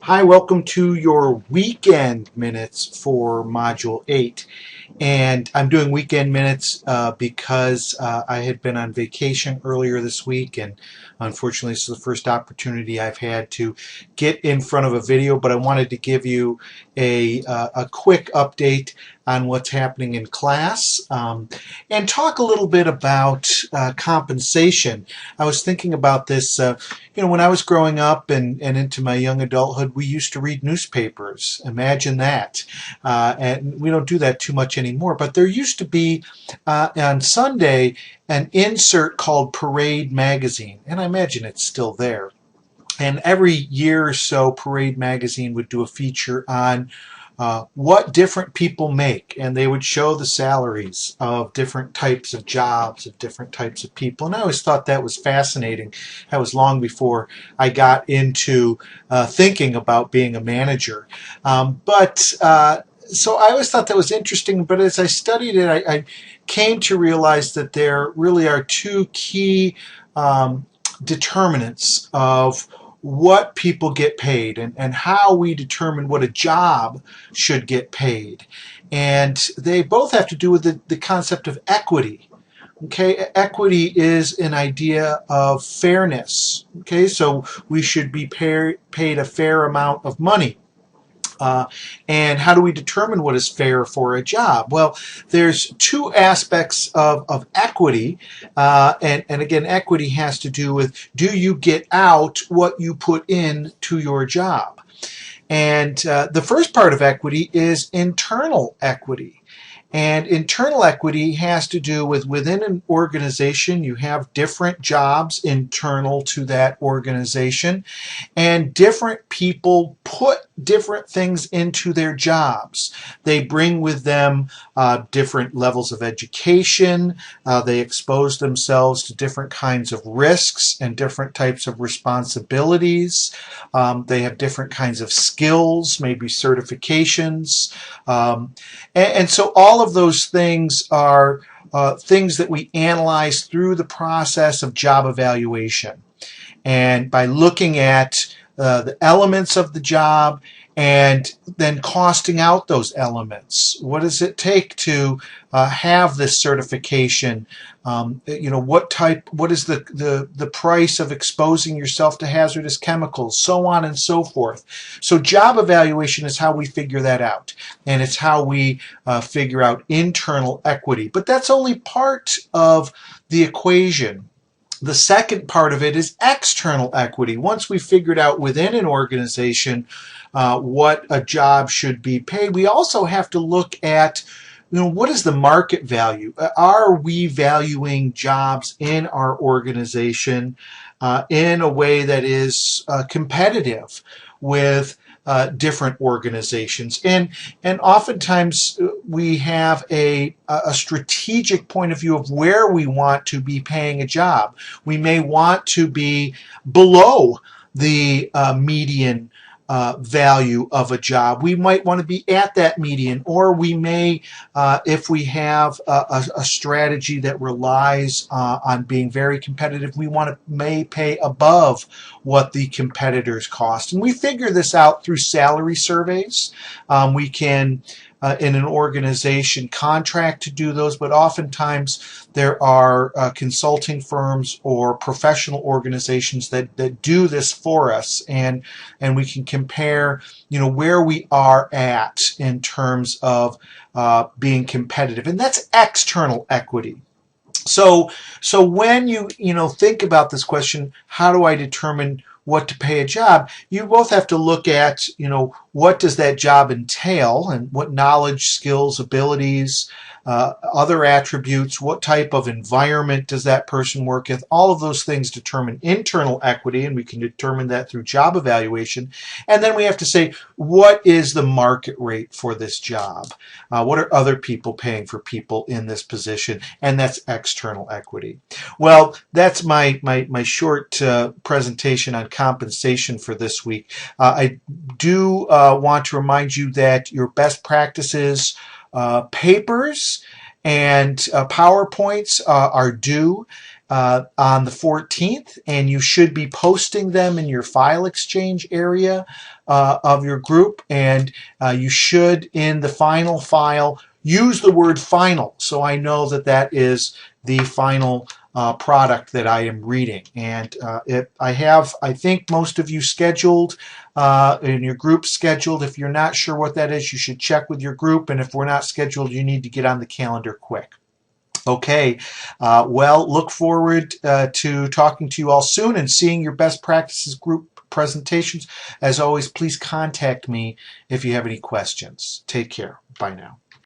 Hi, welcome to your weekend minutes for Module 8. And I'm doing weekend minutes because I had been on vacation earlier this week, and unfortunately this is the first opportunity I've had to get in front of a video, but I wanted to give you a quick update on what's happening in class and talk a little bit about compensation. I was thinking about this, when I was growing up and into my young adulthood, we used to read newspapers. Imagine that. And we don't do that too much anymore, but there used to be on Sunday an insert called Parade Magazine, and I imagine it's still there. And every year or so, Parade Magazine would do a feature on what different people make, and they would show the salaries of different types of jobs, of different types of people. And I always thought that was fascinating. That was long before I got into thinking about being a manager. So I always thought that was interesting, but as I studied it, I came to realize that there really are two key determinants of what people get paid and how we determine what a job should get paid. And they both have to do with the concept of equity. Okay, equity is an idea of fairness. Okay, so we should be paid a fair amount of money. And how do we determine what is fair for a job? Well, there's two aspects of equity, and again, equity has to do with, do you get out what you put in to your job? And the first part of equity is internal equity. And internal equity has to do with, within an organization, you have different jobs internal to that organization, and different people put different things into their jobs. They bring with them different levels of education. They expose themselves to different kinds of risks and different types of responsibilities. They have different kinds of skills, maybe certifications. And so all of those things are things that we analyze through the process of job evaluation. And by looking at the elements of the job and then costing out those elements. What does it take to have this certification? What is the price of exposing yourself to hazardous chemicals, so on and so forth. So job evaluation is how we figure that out, and it's how we figure out internal equity. But that's only part of the equation. The second part of it is external equity. Once we've figured out within an organization what a job should be paid, we also have to look at, what is the market value? Are we valuing jobs in our organization in a way that is competitive with different organizations? And oftentimes we have a strategic point of view of where we want to be paying a job. We may want to be below the median value of a job. We might want to be at that median, or we may, if we have a strategy that relies on being very competitive, we may pay above what the competitors cost. And we figure this out through salary surveys. We can in an organization contract to do those, but oftentimes there are consulting firms or professional organizations that do this for us, and we can compare where we are at in terms of being competitive, and that's external equity. So when you think about this question, how do I determine what to pay a job? You both have to look at, what does that job entail, and what knowledge, skills, abilities, other attributes, what type of environment does that person work with? All of those things determine internal equity, and we can determine that through job evaluation. And then we have to say, what is the market rate for this job? What are other people paying for people in this position? And that's external equity. Well, that's my short presentation on compensation for this week. I do want to remind you that your best practices papers and PowerPoints are due. on the 14th, and you should be posting them in your file exchange area of your group, and you should, in the final file, use the word final, so I know that that is the final product that I am reading. And I think most of you scheduled, in your group scheduled. If you're not sure what that is, you should check with your group, and if we're not scheduled, you need to get on the calendar quick. Okay, well, look forward to talking to you all soon and seeing your best practices group presentations. As always, please contact me if you have any questions. Take care. Bye now.